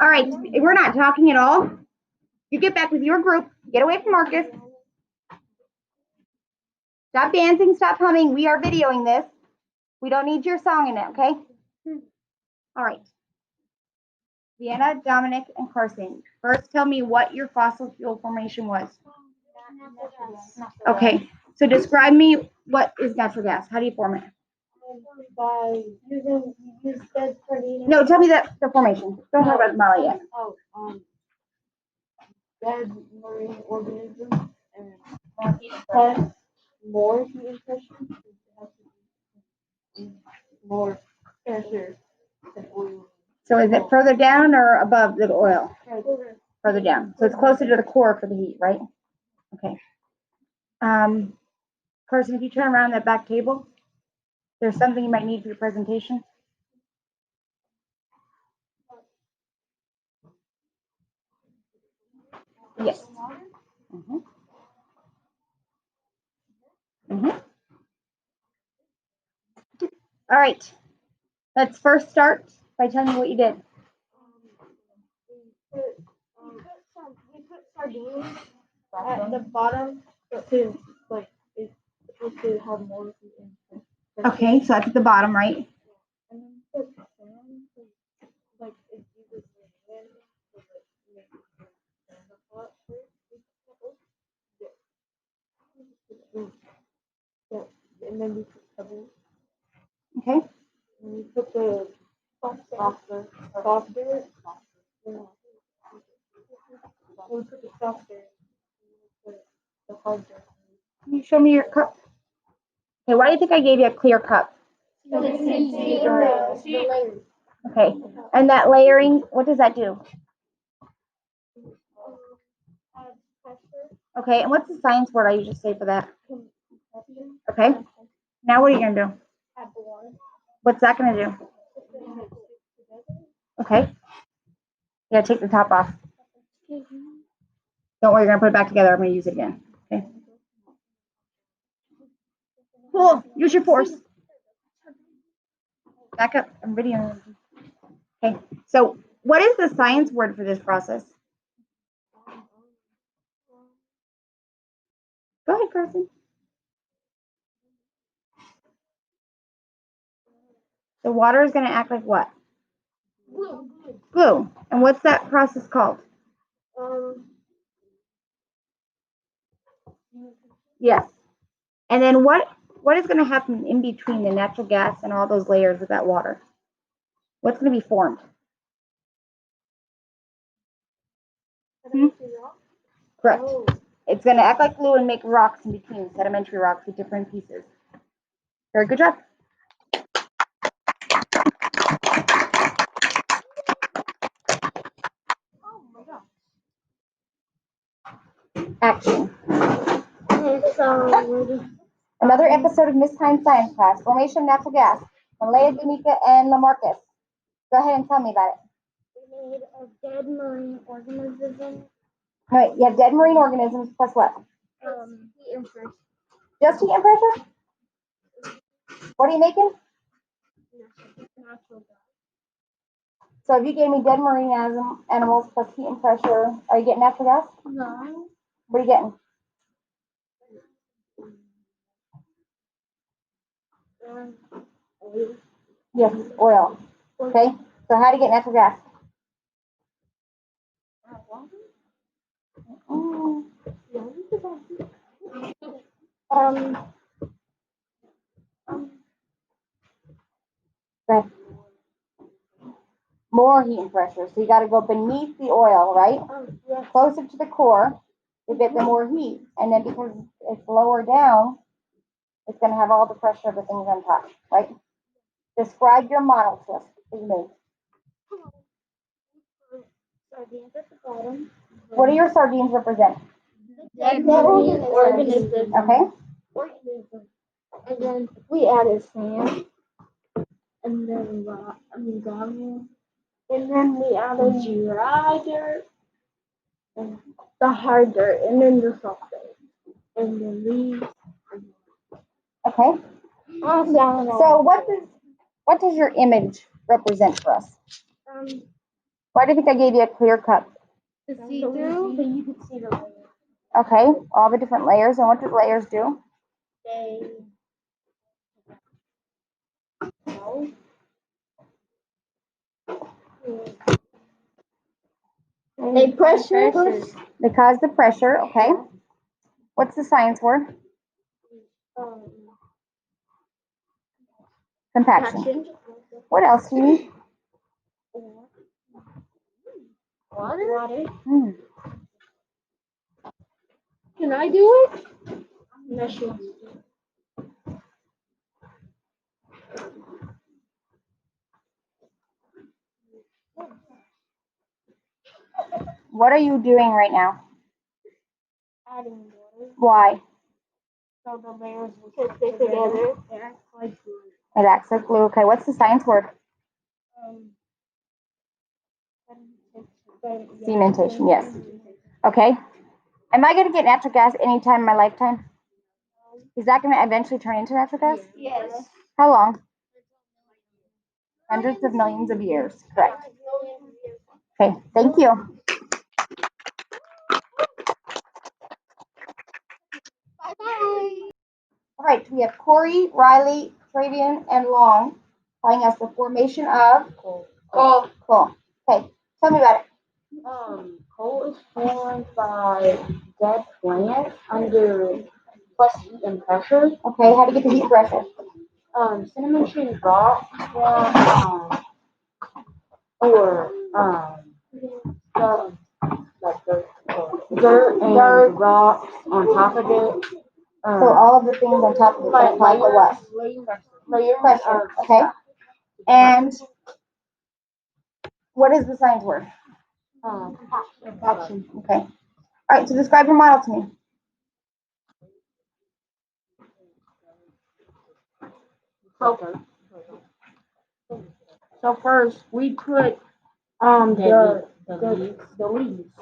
All right, we're not talking at all. You get back with your group. Get away from Marcus. Stop dancing, stop humming. We are videoing this. We don't need your song in it, okay? All right. Vienna, Dominic, and Carson. First, tell me what your fossil fuel formation was. Okay, so describe me what is natural gas. How do you form it? By using dead marine. No, tell me the formation. Don't talk about Molly yet. Dead marine organisms and has more heat and pressure. More pressure than oil. So is it further down or above the oil? Further down. So it's closer to the core for the heat, right? Okay. Carson, if you turn around that back table, there's something you might need for your presentation. Yes. All right. Let's first start by telling me what you did. We put sardines at the bottom to it's supposed to have more heat and pressure. Okay, so that's at the bottom, right? And then put sand, it uses the wind to make sand hot first. Yeah, and then we put pebbles. Okay. And we put the softer. Yeah. We put the softer. We put the harder. Can you show me your cup? Okay, why do you think I gave you a clear cup? The layers. Okay, and that layering, what does that do? Add pressure. Okay, and what's the science word I usually say for that? Okay, now what are you going to do? Add the water. What's that going to do? Okay. Yeah, take the top off. Don't worry, you're going to put it back together. I'm going to use it again. Okay. Cool. Use your force. Back up. I'm videoing. Okay. So what is the science word for this process? Go ahead, Carson. The water is going to act like what? Glue. And what's that process called? Yes. And then what is going to happen in between the natural gas and all those layers with that water? What's going to be formed? Correct. It's going to act like glue and make rocks in between, sedimentary rocks with different pieces. Very good job. Action. Another episode of Miss Time Science class, formation of natural gas. Malaya, Danica, and Lamarcus. Go ahead and tell me about it. We made a dead marine organism. All right, you have dead marine organisms plus what? Heat and pressure. Just heat and pressure? What are you making? Natural gas. So if you gave me dead marine animals plus heat and pressure, are you getting natural gas? No. What are you getting? Oil. Yes, oil. Okay, so how do you get natural gas? Okay. More heat and pressure. So you got to go beneath the oil, right? Yes. Closer to the core to get the more heat. And then because it's lower down, it's going to have all the pressure of the things on top, right? Describe your model to us that you made. Sardines at the bottom. What do your sardines represent? Dead marine organisms. Okay. And then we added sand. And then gravel. And then we added dry dirt. And the hard dirt. And then the soft dirt. And then leaves. Okay. So what does your image represent for us? Why do you think I gave you a clear cup? To see through, but you could see the layers. Okay, all the different layers. And what do the layers do? They pressure. They cause the pressure, okay? What's the science word? Compaction. What else do you need? Water. Hmm. Can I do it? Measure. What are you doing right now? Adding water. Why? So the layers will stick together. It acts like glue. It acts like glue. Okay, what's the science word? Cementation, yes. Okay. Am I going to get natural gas anytime in my lifetime? Is that going to eventually turn into natural gas? Yes. How long? Hundreds of millions of years. Correct. Okay, thank you. Bye. All right, we have Corey, Riley, Travian, and Long telling us the formation of coal. Okay, tell me about it. Coal is formed by dead plants under plus heat and pressure. Okay, how do you get the heat pressure? Sedimentary rock form, or dirt and rocks on top of it. So all of the things on top of it that apply to what? Layer pressure. Okay. And what is the science word? Compaction. Okay. All right, so describe your model to me. So first we put the leaves.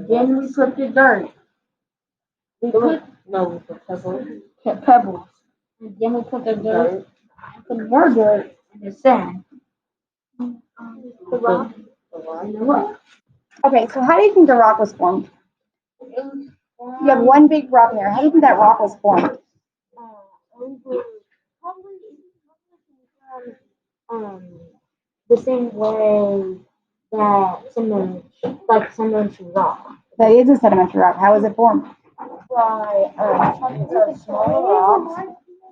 Then we put the dirt. We put pebbles. And then we put the dirt. Put more dirt and the sand. The rock. And the rock. Okay, so how do you think the rock was formed? You have one big rock in there. How do you think that rock was formed? The same way that sedimentary rock. That is a sedimentary rock. How was it formed? By chunks of small rocks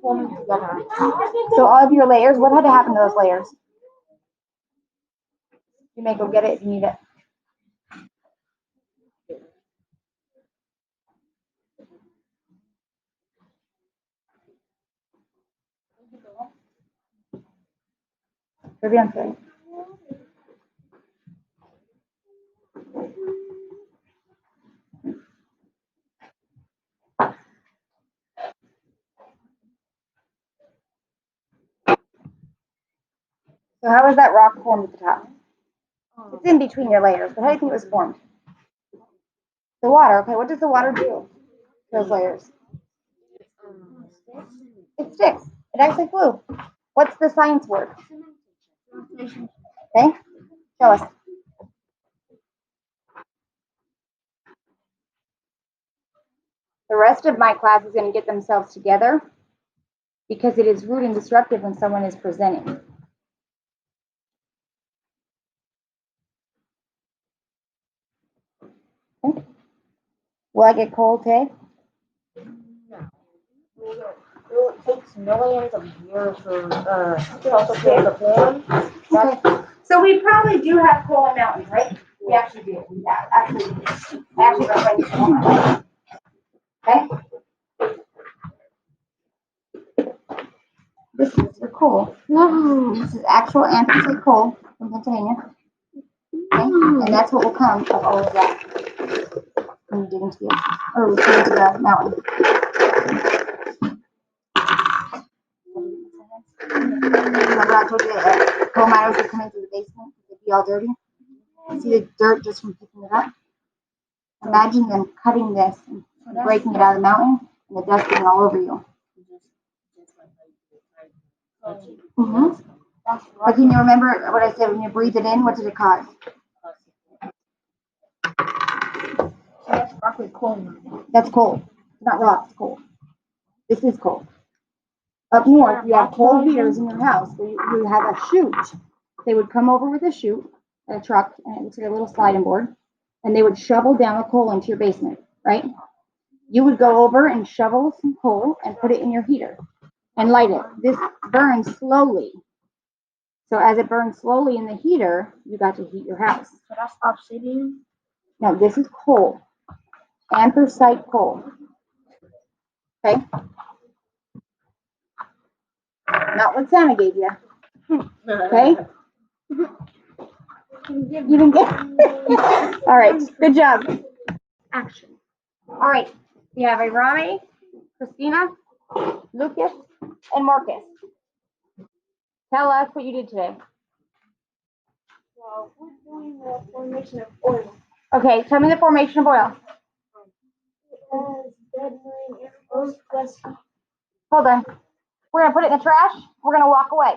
forming together. So all of your layers, what had to happen to those layers? You may go get it if you need it. Vivian, sorry. So how was that rock formed at the top? It's in between your layers, but how do you think it was formed? The water. Okay, what does the water do to those layers? It sticks. It actually flew. What's the science word? Okay, show us. The rest of my class is going to get themselves together because it is rude and disruptive when someone is presenting. Okay. Will I get cold today? It takes millions of years for fossil fuels to form. Okay. So we probably do have coal in mountains, right? We actually do. Yeah, absolutely. I actually wrote right. Okay. This is your coal. No. This is actual anthracite coal from Pennsylvania. Okay. And that's what will come of all of that when you dig into the or we dig into the mountain. Remember I told you that coal miners would come into the basement, it'd be all dirty. You see the dirt just from picking it up? Imagine them cutting this and breaking it out of the mountain and the dust getting all over you. Mm-hmm. But can you remember what I said when you breathe it in? What did it cause? That's rock cold. That's cold. It's not rock, it's cold. This is cold. Up north, you have cold heaters in your house. You have a chute. They would come over with a chute, a truck, and it looks like a little sliding board, and they would shovel down the coal into your basement, right? You would go over and shovel some coal and put it in your heater and light it. This burns slowly. So as it burns slowly in the heater, you got to heat your house. So that's obsidian. No, this is coal. Anthracite coal. Okay? Not what Santa gave you. Okay? You didn't get it. All right. Good job. Action. All right. We have Rami, Christina, Lucas, and Marcus. Tell us what you did today. Well, we're doing the formation of oil. Okay. Tell me the formation of oil. As dead marine animals plus heat. Hold on. We're going to put it in the trash. We're going to walk away.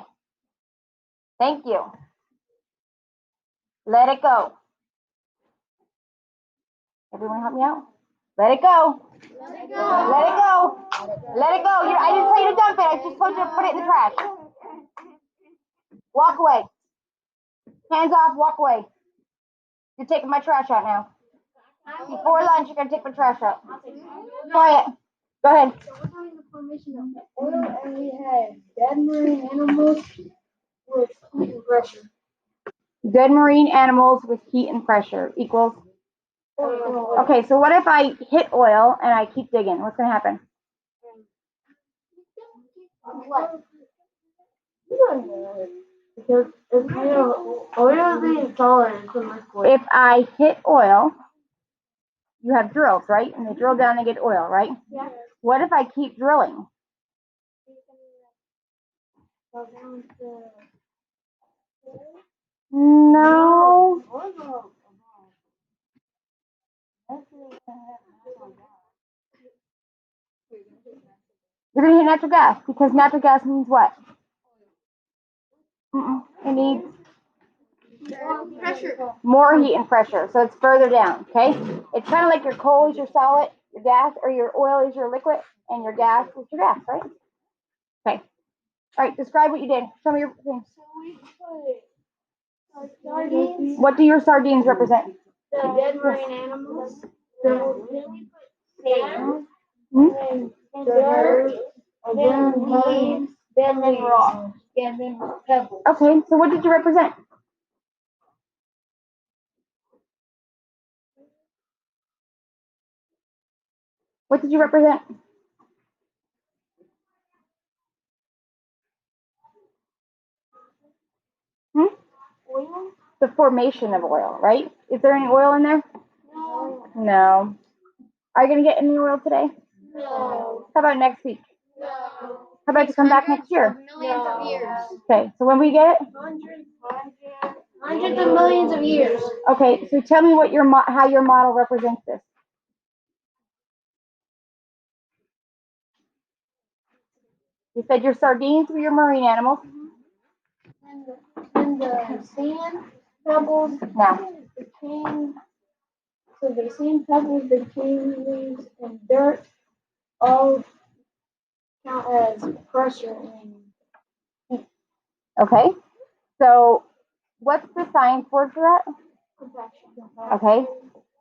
Thank you. Let it go. Everyone help me out? Let it go. Let it Let it go. Let it go. I didn't tell you to dump it. I just told you to put it in the trash. Walk away. Hands off. Walk away. You're taking my trash out now. Before lunch, you're going to take my trash out. Quiet. Go ahead. So we're doing the formation of the oil, and we had dead marine animals with heat and pressure. Dead marine animals with heat and pressure equals. Okay, so what if I hit oil and I keep digging? What's going to happen? What? Because it's made of oil being solid into liquid. If I hit oil, you have drills, right? And they drill down and get oil, right? Yeah. What if I keep drilling? No. You're going to hit natural gas because natural gas means what? It needs Pressure. more heat and pressure, so it's further down, okay? It's kind of like your coal is your solid, your gas, or your oil is your liquid, and your gas is your gas, right? Okay. All right, describe what you did. Show me your thing. So we put sardines. What do your sardines represent? The dead marine animals. Then we put sand. Hmm? And dirt. Then leaves. Then rocks. And then pebbles. Okay, so what did you represent? What did you represent? Oil? The formation of oil, right? Is there any oil in there? No. No. Are you going to get any oil today? No. How about next week? No. How about to come back next year? Millions of years. Okay, so when we get it? Hundreds of millions of years. Okay, so tell me what how your model represents this. You said your sardines were your marine animals. And the sand, pebbles, Now, became, so the sand, pebbles, became leaves, and dirt all count as pressure and okay. So, what's the science word for that? compaction. Okay.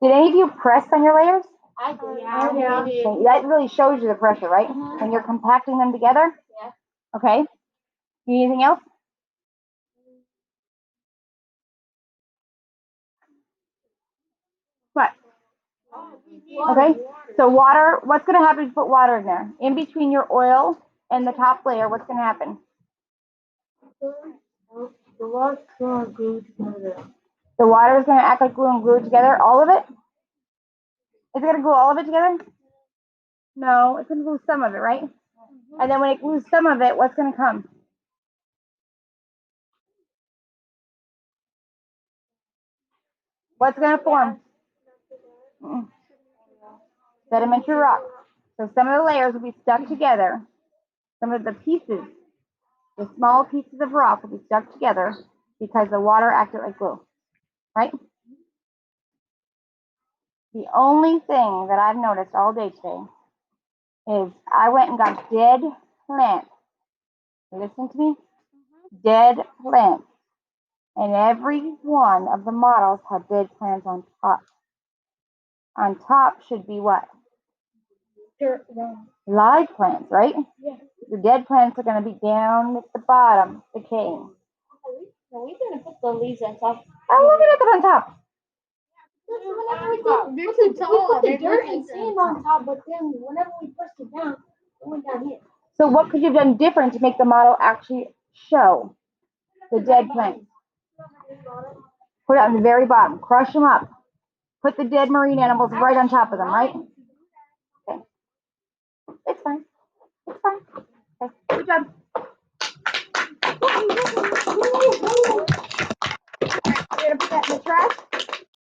Did any of you press on your layers? I did. Yeah. Okay, that really shows you the pressure, right? When you're compacting them together? Yeah. Okay. You need anything else? What? Okay. So water, what's going to happen if you put water in there? In between your oil and the top layer, what's going to happen? The rock's gonna glue together. The water is going to act like glue and glue it together, all of it? Is it going to glue all of it together? No, it's going to glue some of it, right? And then when it glues some of it, what's going to come? What's going to form? Sedimentary rock. So some of the layers will be stuck together. Some of the pieces The small pieces of rock will be stuck together because the water acted like glue, right? The only thing that I've noticed all day today is I went and got dead plants. Listen to me? Dead plants. And every one of the models have dead plants on top. On top should be what? Dirt. Live plants, right? Yeah. The dead plants are going to be down at the bottom, decaying. So we gonna put the leaves on top. Oh, look at it on top. Whenever we put the dirt and sand on top, but then whenever we pushed it down, it went down here. So what could you have done different to make the model actually show the dead plants? Put it on the very bottom. Crush them up. Put the dead marine animals right on top of them, right? Okay. It's fine. It's fine. Okay. Good job. You're gonna put that in the trash?